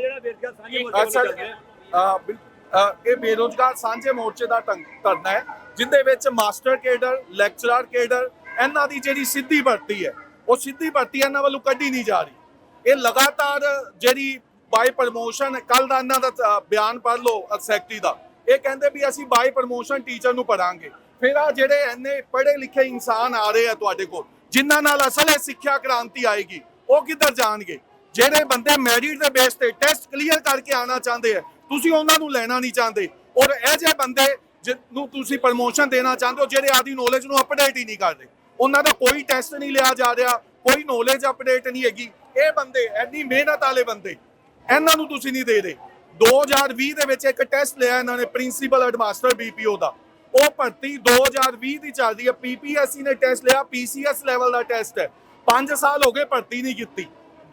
ਇਹ ਬੇਰੁਜ਼ਗਾਰ ਸਾਂਝੇ ਮੋਰਚੇ ਦਾ ਧਰਨਾ ਹੈ, ਜਿੰਦੇ ਵਿੱਚ ਮਾਸਟਰ ਕੇਡਰ, ਲੈਕਚਰਰ ਕੇਡਰ, ਇਹਨਾਂ ਦੀ ਜਿਹੜੀ ਸਿੱਧੀ ਭਰਤੀ ਹੈ, ਉਹ ਸਿੱਧੀ ਭਰਤੀ ਇਹਨਾਂ ਵੱਲੋਂ ਕੱਢੀ ਨਹੀਂ ਜਾ ਰਹੀ। ਇਹ ਲਗਾਤਾਰ ਜਿਹੜੀ ਬਾਈ ਪ੍ਰਮੋਸ਼ਨ ਕੱਲ ਦਾ ਇਹਨਾਂ ਦਾ ਬਿਆਨ ਪੜ੍ਹ ਲਓ ਸੈਕਟਰੀ ਦਾ। ਇਹ ਕਹਿੰਦੇ ਵੀ ਅਸੀਂ ਬਾਈ ਪ੍ਰਮੋਸ਼ਨ ਟੀਚਰ ਨੂੰ ਪੜਾਂਗੇ। ਫਿਰ ਆ ਜਿਹੜੇ ਇੰਨੇ ਪੜ੍ਹੇ ਲਿਖੇ ਇਨਸਾਨ ਆ ਰਹੇ ਆ ਤੁਹਾਡੇ ਕੋਲ, ਜਿਨ੍ਹਾਂ ਨਾਲ ਅਸਲ ਇਹ ਸਿੱਖਿਆ ਕ੍ਰਾਂਤੀ ਆਏਗੀ, ਉਹ ਕਿੱਧਰ ਜਾਣਗੇ? ਜਿਹੜੇ ਬੰਦੇ ਮੈਰਿਟ ਦੇ ਬੇਸ ਤੇ ਟੈਸਟ ਕਲੀਅਰ ਕਰਕੇ ਆਉਣਾ ਚਾਹੁੰਦੇ ਆ, ਤੁਸੀਂ ਉਹਨਾਂ ਨੂੰ ਲੈਣਾ ਨਹੀਂ ਚਾਹੁੰਦੇ। ਔਰ ਇਹ ਜਿਹੇ ਬੰਦੇ ਜਿਹਨੂੰ ਤੁਸੀਂ ਪ੍ਰਮੋਸ਼ਨ ਦੇਣਾ ਚਾਹੁੰਦੇ ਹੋ, ਜਿਹੜੇ ਆਦੀ ਨੌਲੇਜ ਨੂੰ ਅਪਡੇਟ ਹੀ ਨਹੀਂ ਕਰਦੇ, ਉਹਨਾਂ ਦਾ ਕੋਈ ਟੈਸਟ ਨਹੀਂ ਲਿਆ ਜਾ ਰਿਹਾ, ਕੋਈ ਨੌਲੇਜ ਅਪਡੇਟ ਨਹੀਂ ਹੈਗੀ। ਇਹ ਬੰਦੇ ਇੰਨੀ ਮਿਹਨਤ ਵਾਲੇ ਬੰਦੇ, ਇਹਨਾਂ ਨੂੰ ਤੁਸੀਂ ਨਹੀਂ ਦੇ ਰਹੇ। 2020 ਦੇ ਵਿੱਚ ਇੱਕ ਟੈਸਟ ਲਿਆ ਇਹਨਾਂ ਨੇ ਪ੍ਰਿੰਸੀਪਲ ਹੈਡਮਾਸਟਰ BPO ਦਾ, ਉਹ ਭਰਤੀ 2020 ਦੀ ਚੱਲ ਰਹੀ ਹੈ। PPSC ਨੇ ਟੈਸਟ ਲਿਆ, PCS ਲੈਵਲ ਦਾ ਟੈਸਟ ਹੈ। 5 ਸਾਲ ਹੋ ਗਏ ਭਰਤੀ ਨਹੀਂ ਕੀਤੀ,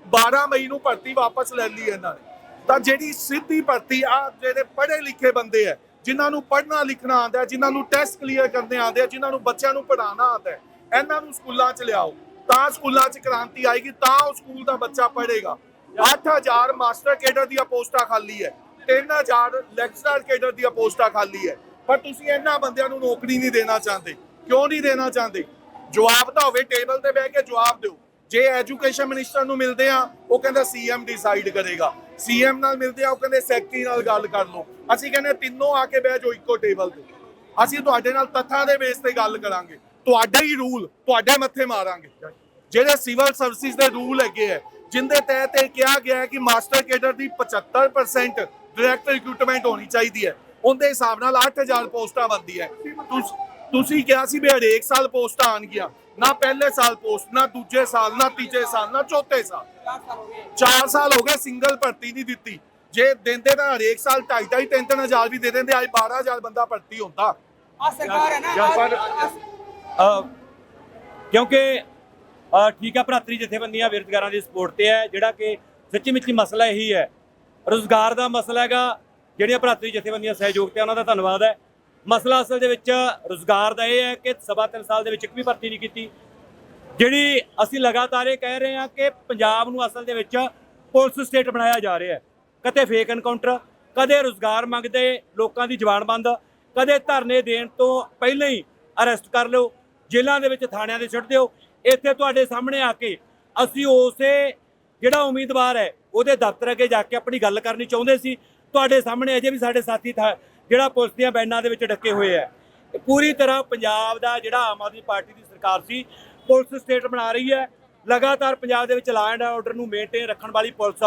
12 ਮਈ ਨੂੰ ਭਰਤੀ ਵਾਪਸ ਲੈ ਲਈ ਇਹਨਾਂ ਨੇ। ਤਾਂ ਜਿਹੜੀ ਸਿੱਧੀ ਭਰਤੀ ਆ, ਜਿਹੜੇ ਪੜ੍ਹੇ ਲਿਖੇ ਬੰਦੇ ਆ, ਜਿਨ੍ਹਾਂ ਨੂੰ ਪੜ੍ਹਨਾ ਲਿਖਣਾ ਆਉਂਦਾ, ਜਿਨ੍ਹਾਂ ਨੂੰ ਟੈਸਟ ਕਲੀਅਰ ਕਰਨੇ ਆਉਂਦੇ ਆ, ਜਿਨ੍ਹਾਂ ਨੂੰ ਬੱਚਿਆਂ ਨੂੰ ਪੜ੍ਹਾਉਣਾ ਆਉਂਦਾ, ਇਹਨਾਂ ਨੂੰ ਸਕੂਲਾਂ 'ਚ ਲਿਆਓ, ਤਾਂ ਸਕੂਲਾਂ 'ਚ ਕ੍ਰਾਂਤੀ ਆਏਗੀ, ਤਾਂ ਉਹ ਸਕੂਲ ਦਾ ਬੱਚਾ ਪੜ੍ਹੇਗਾ। 8000 ਮਾਸਟਰ ਕੇਡਰ ਦੀਆਂ ਪੋਸਟਾਂ ਖਾਲੀ ਹੈ, 3000 ਲੈਕਚਰਰ ਕੇਡਰ ਦੀਆਂ ਪੋਸਟਾਂ ਖਾਲੀ ਹੈ, ਪਰ ਤੁਸੀਂ ਇਹਨਾਂ ਬੰਦਿਆਂ ਨੂੰ ਨੌਕਰੀ ਨਹੀਂ ਦੇਣਾ ਚਾਹੁੰਦੇ। ਕਿਉਂ ਨਹੀਂ ਦੇਣਾ ਚਾਹੁੰਦੇ? ਜਵਾਬ ਤਾਂ ਹੋਵੇ, ਟੇਬਲ ਤੇ ਬਹਿ ਕੇ ਜਵਾਬ ਦਿਓ। ਜੇ ਐਜੂਕੇਸ਼ਨ ਮਿਨਿਸਟਰ ਨੂੰ ਮਿਲਦੇ ਆ, ਉਹ ਕਹਿੰਦਾ CM ਡਿਸਾਈਡ ਕਰੇਗਾ। CM ਨਾਲ ਮਿਲਦੇ ਆ, ਉਹ ਕਹਿੰਦੇ ਸੈਕਟਰੀ ਨਾਲ ਗੱਲ ਕਰ ਲਓ। ਅਸੀਂ ਕਹਿੰਦੇ ਤਿੰਨੋਂ ਆ ਕੇ ਬਹਿ ਜਾਓ ਇੱਕੋ ਟੇਬਲ ਤੇ, ਅਸੀਂ ਤੁਹਾਡੇ ਨਾਲ ਤੱਥਾਂ ਦੇ ਬੇਸ ਤੇ ਗੱਲ ਕਰਾਂਗੇ, ਤੁਹਾਡੇ ਹੀ ਰੂਲ ਤੁਹਾਡੇ ਮੱਥੇ ਮਾਰਾਂਗੇ। ਜਿਹੜੇ ਸਿਵਲ ਸਰਵਿਸਿਜ਼ ਦੇ ਰੂਲ ਹੈਗੇ ਹੈ, ਜਿੰਦੇ ਤਹਿਤ ਇਹ ਕਿਹਾ ਗਿਆ ਹੈ ਕਿ ਮਾਸਟਰ ਕੇਡਰ ਦੀ 75% ਡਾਇਰੈਕਟ ਰਿਕਰੂਟਮੈਂਟ ਹੋਣੀ ਚਾਹੀਦੀ ਹੈ, ਉਹਦੇ ਹਿਸਾਬ ਨਾਲ 8000 ਪੋਸਟਾਂ ਬਣਦੀ ਹੈ। ਤੁਸੀਂ ਕਿਹਾ ਸੀ ਵੀ ਹਰੇਕ ਸਾਲ ਪੋਸਟਾਂ ਆਉਣਗੀਆਂ, ਨਾ ਪਹਿਲੇ ਸਾਲ ਪੋਸਟ, ਨਾ ਦੂਜੇ ਸਾਲ, ਨਾ ਤੀਜੇ ਸਾਲ, ਨਾ ਚੌਥੇ ਸਾਲ। 4 ਸਾਲ ਹੋ ਗਏ ਸਿੰਗਲ ਭਰਤੀ ਨਹੀਂ ਦਿੱਤੀ। ਜੇ ਦਿੰਦੇ ਤਾਂ ਹਰੇਕ ਸਾਲ 2.5 3 ਹਜ਼ਾਰ ਵੀ ਦੇ ਦਿੰਦੇ, ਅੱਜ 12000 ਬੰਦਾ ਭਰਤੀ ਹੁੰਦਾ। ਕਿਉਂਕਿ ਠੀਕ ਹੈ, ਭਰਾਤਰੀ ਜਥੇਬੰਦੀਆਂ ਬੇਰੁਜ਼ਗਾਰਾਂ ਦੀ ਸਪੋਰਟ ਤੇ ਹੈ। ਜਿਹੜਾ ਕਿ ਸੱਚੀ ਮੁੱਚੀ ਮਸਲਾ ਇਹੀ ਹੈ, ਰੁਜ਼ਗਾਰ ਦਾ ਮਸਲਾ ਹੈਗਾ। ਜਿਹੜੀਆਂ ਭਰਾਤਰੀ ਜਥੇਬੰਦੀਆਂ ਸਹਿਯੋਗ ਤੇ ਉਹਨਾਂ ਦਾ ਧੰਨਵਾਦ ਹੈ। ਮਸਲਾ ਅਸਲ ਦੇ ਵਿੱਚ ਰੁਜ਼ਗਾਰ ਦਾ ਇਹ ਹੈ ਕਿ 3.5 ਸਾਲ ਦੇ ਵਿੱਚ ਇੱਕ ਵੀ ਭਰਤੀ ਨਹੀਂ ਕੀਤੀ। ਜਿਹੜੀ ਅਸੀਂ ਲਗਾਤਾਰ ਇਹ ਕਹਿ ਰਹੇ ਹਾਂ ਕਿ ਪੰਜਾਬ ਨੂੰ ਅਸਲ ਦੇ ਵਿੱਚ ਪੁਲਿਸ ਸਟੇਟ ਬਣਾਇਆ ਜਾ ਰਿਹਾ ਹੈ। ਕਦੇ ਫੇਕ ਐਨਕਾਊਂਟਰ, ਕਦੇ ਰੁਜ਼ਗਾਰ ਮੰਗਦੇ ਲੋਕਾਂ ਦੀ ਜ਼ਬਾਨ ਬੰਦ, ਕਦੇ ਧਰਨੇ ਦੇਣ ਤੋਂ ਪਹਿਲਾਂ ਹੀ ਅਰੈਸਟ ਕਰ ਲਿਓ, ਜੇਲ੍ਹਾਂ ਦੇ ਵਿੱਚ ਥਾਣਿਆਂ ਦੇ ਛੱਡ ਦਿਓ। ਇੱਥੇ ਤੁਹਾਡੇ ਸਾਹਮਣੇ ਆ ਕੇ ਅਸੀਂ ਉਸੇ ਜਿਹੜਾ ਉਮੀਦਵਾਰ ਹੈ ਉਹਦੇ ਦਫ਼ਤਰ ਅੱਗੇ ਜਾ ਕੇ ਆਪਣੀ ਗੱਲ ਕਰਨੀ ਚਾਹੁੰਦੇ ਸੀ। ਤੁਹਾਡੇ ਸਾਹਮਣੇ ਅਜੇ ਵੀ ਸਾਡੇ ਸਾਥੀ ਜਿਹੜਾ ਪੁਲਿਸ ਦੀਆਂ ਬੈਨਾਂ ਦੇ ਵਿੱਚ ਡੱਕੇ ਹੋਏ ਹੈ। ਪੂਰੀ ਤਰ੍ਹਾਂ ਪੰਜਾਬ ਦਾ ਜਿਹੜਾ ਆਮ ਆਦਮੀ ਪਾਰਟੀ ਦੀ ਸਰਕਾਰ ਸੀ, ਪੁਲਿਸ ਸਟੇਟ ਬਣਾ ਰਹੀ ਹੈ। ਲਗਾਤਾਰ ਪੰਜਾਬ ਦੇ ਵਿੱਚ ਲਾਅ ਐਂਡ ਆਰਡਰ ਨੂੰ ਮੇਨਟੇਨ ਰੱਖਣ ਵਾਲੀ ਪੁਲਿਸ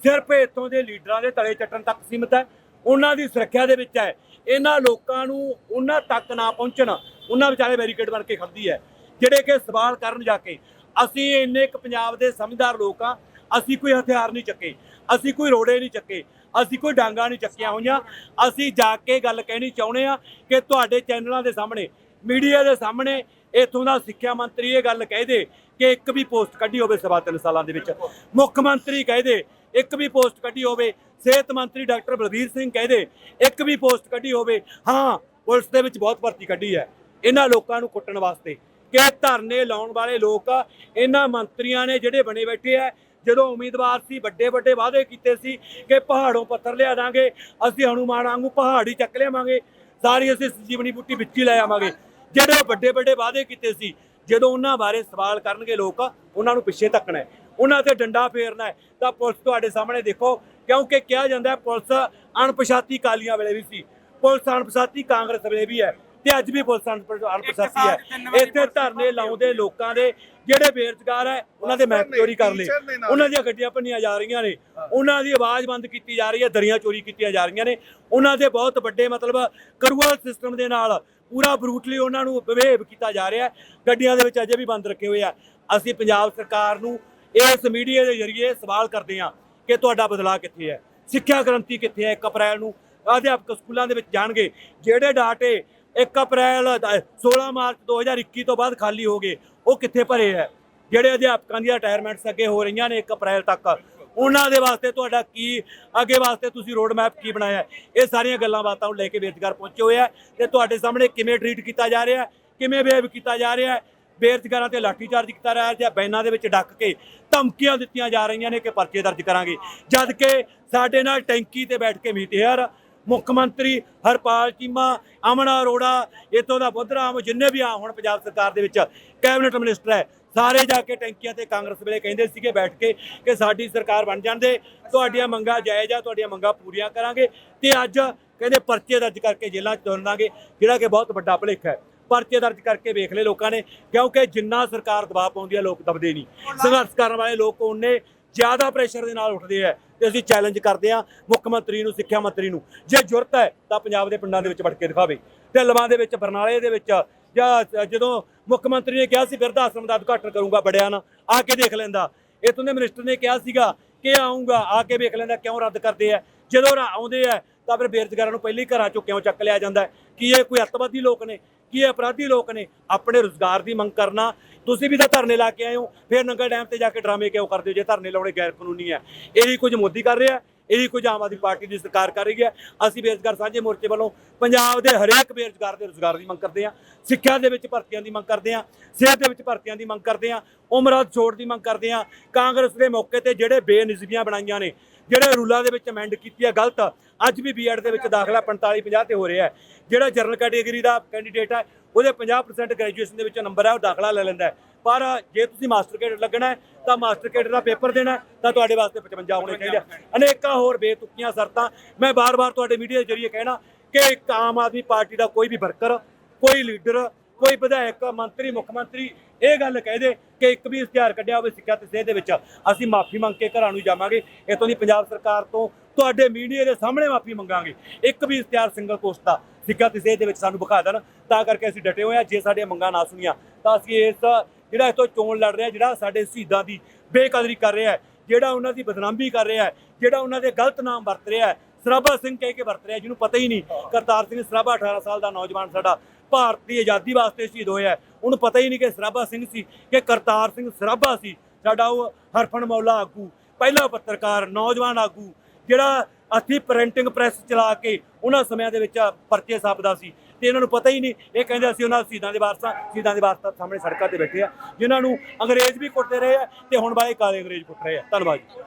ਸਿਰਫ ਇੱਥੋਂ ਦੇ ਲੀਡਰਾਂ ਦੇ ਤਲੇ ਚੱਟਣ ਤੱਕ ਸੀਮਿਤ ਹੈ, ਉਹਨਾਂ ਦੀ ਸੁਰੱਖਿਆ ਦੇ ਵਿੱਚ ਹੈ। ਇਹਨਾਂ ਲੋਕਾਂ ਨੂੰ ਉਹਨਾਂ ਤੱਕ ਨਾ ਪਹੁੰਚਣ, ਉਹਨਾਂ ਵਿਚਾਰੇ ਬੈਰੀਕੇਡ ਬਣ ਕੇ ਖੜਦੀ ਹੈ, ਜਿਹੜੇ ਕਿ ਸਵਾਲ ਕਰਨ ਜਾ ਕੇ। ਅਸੀਂ ਇੰਨੇ ਇੱਕ ਪੰਜਾਬ ਦੇ ਸਮਝਦਾਰ ਲੋਕ ਆ, ਅਸੀਂ ਕੋਈ ਹਥਿਆਰ ਨਹੀਂ ਚੱਕੇ, ਅਸੀਂ ਕੋਈ ਰੋੜੇ ਨਹੀਂ ਚੱਕੇ, ਅਸੀਂ ਕੋਈ ਡਾਂਗਾ ਨਹੀਂ ਚੱਕੀਆਂ ਹੋਈਆਂ। ਅਸੀਂ ਜਾ ਕੇ ਗੱਲ ਕਹਿਣੀ ਚਾਹੁੰਦੇ ਆ ਕਿ ਤੁਹਾਡੇ ਚੈਨਲਾਂ ਦੇ ਸਾਹਮਣੇ, ਮੀਡੀਆ ਦੇ ਸਾਹਮਣੇ ਇੱਥੋਂ ਦਾ ਸਿੱਖਿਆ ਮੰਤਰੀ ਇਹ ਗੱਲ ਕਹਿ ਦੇ ਕਿ ਇੱਕ ਵੀ ਪੋਸਟ ਕੱਢੀ ਹੋਵੇ 3.5 ਸਾਲਾਂ ਦੇ ਵਿੱਚ, ਮੁੱਖ ਮੰਤਰੀ ਕਹਿ ਦੇ ਇੱਕ ਵੀ ਪੋਸਟ ਕੱਢੀ ਹੋਵੇ, ਸਿਹਤ ਮੰਤਰੀ ਡਾਕਟਰ ਬਲਬੀਰ ਸਿੰਘ ਕਹਿ ਦੇ ਇੱਕ ਵੀ ਪੋਸਟ ਕੱਢੀ ਹੋਵੇ। ਹਾਂ, ਪੁਲਿਸ ਦੇ ਵਿੱਚ ਬਹੁਤ ਭਰਤੀ ਕੱਢੀ ਹੈ ਇਹਨਾਂ ਲੋਕਾਂ ਨੂੰ ਕੁੱਟਣ ਵਾਸਤੇ। ਕਿ ਧਰਨੇ ਲਾਉਣ ਵਾਲੇ ਲੋਕ ਇਹਨਾਂ ਮੰਤਰੀਆਂ ਨੇ ਜਿਹੜੇ ਬਣੇ ਬੈਠੇ ਆ, ਜਦੋਂ ਉਮੀਦਵਾਰ ਸੀ ਵੱਡੇ ਵੱਡੇ ਵਾਅਦੇ ਕੀਤੇ ਸੀ ਕਿ ਪਹਾੜੋਂ ਪੱਥਰ ਲਿਆ ਦਾਂਗੇ, ਅਸੀਂ ਹਨੂਮਾਨ ਵਾਂਗੂ ਪਹਾੜੀ ਚੱਕ ਲਿਆਵਾਂਗੇ, ਸਾਰੀ ਅਸੀਂ ਸੰਜੀਵਨੀ ਬੂਟੀ ਵਿੱਚ ਹੀ ਲੈ ਆਵਾਂਗੇ। ਜਿਹੜੇ ਵੱਡੇ ਵੱਡੇ ਵਾਅਦੇ ਕੀਤੇ ਸੀ, ਜਦੋਂ ਉਹਨਾਂ ਬਾਰੇ ਸਵਾਲ ਕਰਨਗੇ ਲੋਕ, ਉਹਨਾਂ ਨੂੰ ਪਿੱਛੇ ਧੱਕਣਾ, ਉਹਨਾਂ ਤੇ ਡੰਡਾ ਫੇਰਨਾ ਹੈ। ਤਾਂ ਪੁਲਿਸ ਤੁਹਾਡੇ ਸਾਹਮਣੇ ਦੇਖੋ, ਕਿਉਂਕਿ ਕਿਹਾ ਜਾਂਦਾ ਪੁਲਿਸ ਅਣਪਛਾਤੀ ਕਾਲੀਆਂ ਵੇਲੇ ਵੀ ਸੀ, ਪੁਲਿਸ ਅਣਪਛਾਤੀ ਕਾਂਗਰਸ ਵੇਲੇ ਵੀ ਹੈ, ਤੇ ਅੱਜ ਵੀ ਪੁਲਿਸ ਅਣਪਛਾਤੀ ਹੈ। ਇੱਥੇ ਧਰਨੇ ਲਾਉਂਦੇ ਲੋਕਾਂ ਦੇ ਜਿਹੜੇ ਬੇਰੁਜ਼ਗਾਰ ਹੈ, ਉਹਨਾਂ ਦੇ ਮੈਪ ਚੋਰੀ ਕਰ ਲਏ, ਉਹਨਾਂ ਦੀਆਂ ਗੱਡੀਆਂ ਭੰਨੀਆਂ ਜਾ ਰਹੀਆਂ ਨੇ, ਉਹਨਾਂ ਦੀ ਆਵਾਜ਼ ਬੰਦ ਕੀਤੀ ਜਾ ਰਹੀ ਹੈ, ਦਰੀਆਂ ਚੋਰੀ ਕੀਤੀਆਂ ਜਾ ਰਹੀਆਂ ਨੇ, ਉਹਨਾਂ ਦੇ ਬਹੁਤ ਵੱਡੇ ਮਤਲਬ ਕਰੂਅਲ ਸਿਸਟਮ ਦੇ ਨਾਲ ਪੂਰਾ ਬਰੂਟਲੀ ਉਹਨਾਂ ਨੂੰ ਬਿਹੇਵ ਕੀਤਾ ਜਾ ਰਿਹਾ। ਗੱਡੀਆਂ ਦੇ ਵਿੱਚ ਅਜੇ ਵੀ ਬੰਦ ਰੱਖੇ ਹੋਏ ਆ। ਅਸੀਂ ਪੰਜਾਬ ਸਰਕਾਰ ਨੂੰ ਇਸ ਮੀਡੀਆ ਦੇ ਜ਼ਰੀਏ ਸਵਾਲ ਕਰਦੇ ਹਾਂ ਕਿ ਤੁਹਾਡਾ ਬਦਲਾਅ ਕਿੱਥੇ ਹੈ, ਸਿੱਖਿਆ ਕ੍ਰਾਂਤੀ ਕਿੱਥੇ ਹੈ। 1 ਅਪ੍ਰੈਲ ਨੂੰ ਅਧਿਆਪਕ ਸਕੂਲਾਂ ਦੇ ਵਿੱਚ ਜਾਣਗੇ, ਜਿਹੜੇ ਡਾਟੇ 1 ਅਪ੍ਰੈਲ 16 ਮਾਰਚ 2021 ਤੋਂ ਬਾਅਦ ਖਾਲੀ ਹੋ ਗਏ, ਉਹ ਕਿੱਥੇ ਭਰੇ ਹੈ। ਜਿਹੜੇ ਅਧਿਆਪਕਾਂ ਦੀਆਂ ਰਿਟਾਇਰਮੈਂਟਸ ਅੱਗੇ ਹੋ ਰਹੀਆਂ ਨੇ 1 ਅਪ੍ਰੈਲ ਤੱਕ, ਉਹਨਾਂ ਦੇ ਵਾਸਤੇ ਤੁਹਾਡਾ ਕੀ ਅੱਗੇ ਵਾਸਤੇ ਤੁਸੀਂ ਰੋਡ ਮੈਪ ਕੀ ਬਣਾਇਆ। ਇਹ ਸਾਰੀਆਂ ਗੱਲਾਂ ਬਾਤਾਂ ਨੂੰ ਲੈ ਕੇ ਬੇਰੁਜ਼ਗਾਰ ਪਹੁੰਚੇ ਹੋਏ ਆ, ਤੇ ਤੁਹਾਡੇ ਸਾਹਮਣੇ ਕਿਵੇਂ ਟਰੀਟ ਕੀਤਾ ਜਾ ਰਿਹਾ, ਕਿਵੇਂ ਬਿਹੇਵ ਕੀਤਾ ਜਾ ਰਿਹਾ। ਬੇਰੁਜ਼ਗਾਰਾਂ ਤੇ ਲਾਠੀਚਾਰਜ ਕੀਤਾ ਜਾ ਰਿਹਾ, ਬੈਨਾਂ ਦੇ ਵਿੱਚ ਡੱਕ ਕੇ ਧਮਕੀਆਂ ਦਿੱਤੀਆਂ ਜਾ ਰਹੀਆਂ ਨੇ ਕਿ ਪਰਚੇ ਦਰਜ ਕਰਾਂਗੇ, ਜਦ ਕਿ ਸਾਡੇ ਨਾਲ ਟੈਂਕੀ ਤੇ ਬੈਠ ਕੇ ਮੀਤਿਆਰ ਮੁੱਖ ਮੰਤਰੀ ਹਰਪਾਲ ਚੀਮਾ, ਅਮਨ ਅਰੋੜਾ, ਇੱਥੋਂ ਦਾ ਬੁੱਧ ਰਾਮ, ਜਿੰਨੇ ਵੀ ਆ ਹੁਣ ਪੰਜਾਬ ਸਰਕਾਰ ਦੇ ਵਿੱਚ ਕੈਬਨਿਟ ਮਿਨਿਸਟਰ ਹੈ, ਸਾਰੇ ਜਾ ਕੇ ਟੈਂਕੀਆਂ ਤੇ ਕਾਂਗਰਸ ਵੇਲੇ ਕਹਿੰਦੇ ਸੀਗੇ ਬੈਠ ਕੇ ਕਿ ਸਾਡੀ ਸਰਕਾਰ ਬਣ ਜਾਂਦੇ, ਤੁਹਾਡੀਆਂ ਮੰਗਾਂ ਜਾਇਜ਼ ਆ, ਤੁਹਾਡੀਆਂ ਮੰਗਾਂ ਪੂਰੀਆਂ ਕਰਾਂਗੇ। ਤੇ ਅੱਜ ਕਹਿੰਦੇ ਪਰਚੇ ਦਰਜ ਕਰਕੇ ਜੇਲ੍ਹਾਂ 'ਚ ਤੋਰ ਦਾਂਗੇ, ਜਿਹੜਾ ਕਿ ਬਹੁਤ ਵੱਡਾ ਭੁਲੇਖਾ ਹੈ। ਪਰਚੇ ਦਰਜ ਕਰਕੇ ਵੇਖ ਲਏ ਲੋਕਾਂ ਨੇ, ਕਿਉਂਕਿ ਜਿੰਨਾ ਸਰਕਾਰ ਦਬਾਅ ਪਾਉਂਦੀ ਹੈ ਲੋਕ ਦਬਦੇ ਨਹੀਂ। ਸੰਘਰਸ਼ ਕਰਨ ਵਾਲੇ ਲੋਕ ਉਹਨੇ ਜ਼ਿਆਦਾ ਪ੍ਰੈਸ਼ਰ ਦੇ ਨਾਲ ਉੱਠਦੇ ਆ। ਤੇ ਅਸੀਂ ਚੈਲੰਜ ਕਰਦੇ ਆ ਮੁੱਖ ਮੰਤਰੀ ਨੂੰ, ਸਿੱਖਿਆ ਮੰਤਰੀ ਨੂੰ, ਜੇ ਜ਼ਰੂਰਤ ਹੈ ਤਾਂ ਪੰਜਾਬ ਦੇ ਪਿੰਡਾਂ ਦੇ ਵਿੱਚ ਵੜ ਕੇ ਦਿਖਾਵੇ। ਢਿੱਲਵਾਂ ਦੇ ਵਿੱਚ, ਬਰਨਾਲੇ ਦੇ ਵਿੱਚ, ਜਾਂ ਜਦੋਂ ਮੁੱਖ ਮੰਤਰੀ ਨੇ ਕਿਹਾ ਸੀ ਬਿਰਧ ਆਸ਼ਰਮ ਦਾ ਉਦਘਾਟਨ ਕਰੂੰਗਾ ਬੜਿਆ ਨਾ, ਆ ਕੇ ਦੇਖ ਲੈਂਦਾ। ਇੱਥੋਂ ਦੇ ਮਿਨਿਸਟਰ ਨੇ ਕਿਹਾ ਸੀਗਾ ਕਿ ਆਊਂਗਾ, ਆ ਕੇ ਵੇਖ ਲੈਂਦਾ। ਕਿਉਂ ਰੱਦ ਕਰਦੇ ਆ? ਜਦੋਂ ਆਉਂਦੇ ਆ ਤਾਂ ਫਿਰ ਬੇਰੁਜ਼ਗਾਰਾਂ ਨੂੰ ਪਹਿਲੀ ਘਰਾਂ ਚੋਂ ਕਿਉਂ ਚੱਕ ਲਿਆ ਜਾਂਦਾ ਹੈ? ਕੀ ਇਹ ਕੋਈ ਅੱਤਵਾਦੀ ਲੋਕ ਨੇ? ਕੀ ਇਹ ਅਪਰਾਧੀ ਲੋਕ ਨੇ? ਆਪਣੇ ਰੁਜ਼ਗਾਰ ਦੀ ਮੰਗ ਕਰਨਾ। ਤੁਸੀਂ ਵੀ ਤਾਂ ਧਰਨੇ ਲਾ ਕੇ ਆਏ ਹੋ, ਫਿਰ ਨੰਗਾ ਡੈਮ ਤੇ ਜਾ ਕੇ ਡਰਾਮੇ ਕਿਉਂ ਕਰਦੇ ਹੋ ਜੇ ਧਰਨੇ ਲਾਉਣੇ ਗੈਰ ਕਾਨੂੰਨੀ ਹੈ? ਇਹੀ ਕੁਝ ਮੋਦੀ ਕਰ ਰਿਹਾ, ਇਹੀ ਕੁਝ ਆਮ ਆਦਮੀ ਪਾਰਟੀ ਦੀ ਸਰਕਾਰ ਕਰ ਰਹੀ ਹੈ। ਅਸੀਂ ਬੇਰੁਜ਼ਗਾਰ ਸਾਂਝੇ ਮੋਰਚੇ ਵੱਲੋਂ ਪੰਜਾਬ ਦੇ ਹਰੇਕ ਬੇਰੁਜ਼ਗਾਰ ਦੇ ਰੁਜ਼ਗਾਰ ਦੀ ਮੰਗ ਕਰਦੇ ਹਾਂ, ਸਿੱਖਿਆ ਦੇ ਵਿੱਚ ਭਰਤੀਆਂ ਦੀ ਮੰਗ ਕਰਦੇ ਹਾਂ, ਸਿਹਤ ਦੇ ਵਿੱਚ ਭਰਤੀਆਂ ਦੀ ਮੰਗ ਕਰਦੇ ਹਾਂ, ਉਮਰਾਦ ਛੋੜ ਦੀ ਮੰਗ ਕਰਦੇ ਹਾਂ। ਕਾਂਗਰਸ ਦੇ ਮੌਕੇ ਤੇ ਜਿਹੜੇ ਬੇਨਿਜ਼ਮੀਆਂ ਬਣਾਈਆਂ ਨੇ, ਜਿਹੜੇ ਰੂਲਾਂ ਦੇ ਵਿੱਚ ਅਮੈਂਡ ਕੀਤੀ ਹੈ ਗਲਤ, ਅੱਜ ਵੀ ਬੀਐਡ ਦੇ ਵਿੱਚ ਦਾਖਲਾ 45-50 ਤੇ ਹੋ ਰਿਹਾ ਹੈ। ਜਿਹੜਾ ਜਨਰਲ ਕੈਟੇਗਰੀ ਦਾ ਕੈਂਡੀਡੇਟ ਹੈ ਉਹਦੇ 50% ਗ੍ਰੈਜੂਏਸ਼ਨ ਦੇ ਵਿੱਚ ਨੰਬਰ ਹੈ, ਉਹ ਦਾਖਲਾ ਲੈ ਲੈਂਦਾ ਹੈ। ਪਰ ਜੇ ਤੁਸੀਂ ਮਾਸਟਰ ਕੈਡਰ ਲੱਗਣਾ ਹੈ ਤਾਂ ਮਾਸਟਰ ਕੈਡਰ ਦਾ ਪੇਪਰ ਦੇਣਾ ਤਾਂ ਤੁਹਾਡੇ ਵਾਸਤੇ 55 ਹੋਣੇ ਚਾਹੀਦੇ। ਅਨੇਕਾਂ ਹੋਰ ਬੇਤੁਕੀਆਂ ਸ਼ਰਤਾਂ। ਮੈਂ ਬਾਰ-ਬਾਰ ਤੁਹਾਡੇ ਮੀਡੀਆ ਦੇ ਜ਼ਰੀਏ ਕਹਿਣਾ ਕਿ ਇੱਕ ਆਮ ਆਦਮੀ ਪਾਰਟੀ ਦਾ ਕੋਈ ਵੀ ਵਰਕਰ, ਕੋਈ ਲੀਡਰ, ਕੋਈ ਵਿਧਾਇਕ, ਮੰਤਰੀ, ਮੁੱਖ ਮੰਤਰੀ ਇਹ ਗੱਲ ਕਹਿ ਦੇ ਕਿ ਇੱਕ ਵੀ ਇਸ਼ਤਿਹਾਰ ਕੱਢਿਆ ਹੋਵੇ ਸਿੱਖਿਆ ਤੇ ਸਿਹਤ ਦੇ ਵਿੱਚ, ਅਸੀਂ ਮਾਫੀ ਮੰਗ ਕੇ ਘਰਾਂ ਨੂੰ ਜਾਵਾਂਗੇ। ਇੱਥੋਂ ਦੀ ਪੰਜਾਬ ਸਰਕਾਰ ਤੋਂ ਤੁਹਾਡੇ ਮੀਡੀਆ ਦੇ ਸਾਹਮਣੇ ਮਾਫੀ ਮੰਗਾਂਗੇ। ਇੱਕ ਵੀ ਇਸ਼ਤਿਹਾਰ ਸਿੰਗਲ ਪੋਸਟ ਦਾ ਸਿੱਖਿਆ ਤੇ ਸਿਹਤ ਦੇ ਵਿੱਚ ਸਾਨੂੰ ਵਿਖਾ ਦੇਣ, ਤਾਂ ਕਰਕੇ ਅਸੀਂ ਡਟੇ ਹੋਏ ਹਾਂ। ਜੇ ਸਾਡੀਆਂ ਮੰਗਾਂ ਨਾ ਸੁਣੀਆਂ ਤਾਂ ਅਸੀਂ ਇਸ ਜਿਹੜਾ ਇੱਥੋਂ ਚੋਣ ਲੜ ਰਿਹਾ, ਜਿਹੜਾ ਸਾਡੇ ਸ਼ਹੀਦਾਂ ਦੀ ਬੇਕਦਰੀ ਕਰ ਰਿਹਾ ਹੈ, ਜਿਹੜਾ ਉਹਨਾਂ ਦੀ ਬਦਨਾਮੀ ਕਰ ਰਿਹਾ ਹੈ, ਜਿਹੜਾ ਉਹਨਾਂ ਦੇ ਗਲਤ ਨਾਮ ਵਰਤ ਰਿਹਾ ਹੈ, ਸਰਾਭਾ ਸਿੰਘ ਕਹਿ ਕੇ ਵਰਤ ਰਿਹਾ, ਜਿਹਨੂੰ ਪਤਾ ਹੀ ਨਹੀਂ ਕਰਤਾਰ ਸਿੰਘ ਸਰਾਭਾ 18 ਸਾਲ ਦਾ ਨੌਜਵਾਨ ਸਾਡਾ ਭਾਰਤ ਦੀ ਆਜ਼ਾਦੀ ਵਾਸਤੇ ਸ਼ਹੀਦ ਹੋਇਆ। ਉਹਨੂੰ ਪਤਾ ਹੀ ਨਹੀਂ ਕਿ ਸਰਾਭਾ ਸਿੰਘ ਸੀ ਕਿ ਕਰਤਾਰ ਸਿੰਘ ਸਰਾਭਾ ਸੀ। ਸਾਡਾ ਉਹ ਹਰਫਨ ਮੌਲਾ ਆਗੂ, ਪਹਿਲਾ ਪੱਤਰਕਾਰ, ਨੌਜਵਾਨ ਆਗੂ, ਜਿਹੜਾ ਅਸੀਂ ਪ੍ਰਿੰਟਿੰਗ ਪ੍ਰੈਸ ਚਲਾ ਕੇ ਉਹਨਾਂ ਸਮਿਆਂ ਦੇ ਵਿੱਚ ਪਰਚੇ ਛਾਪਦਾ ਸੀ। ਤੇ ਇਹਨਾਂ ਨੂੰ ਪਤਾ ਹੀ ਨਹੀਂ। ਇਹ ਕਹਿੰਦੇ ਅਸੀਂ ਉਹਨਾਂ ਸ਼ਹੀਦਾਂ ਦੇ ਵਾਰਸਾਂ, ਸ਼ਹੀਦਾਂ ਦੇ ਵਾਰਸਾਂ ਸਾਹਮਣੇ ਸੜਕਾਂ ਤੇ ਬੈਠੇ ਆ, ਜਿਨ੍ਹਾਂ ਨੂੰ ਅੰਗਰੇਜ਼ ਵੀ ਕੁੱਟਦੇ ਰਹੇ ਆ ਤੇ ਹੁਣ ਬਾਏ ਕਾਲੇ ਅੰਗਰੇਜ਼ ਕੁੱਟ ਰਹੇ ਆ। ਧੰਨਵਾਦ।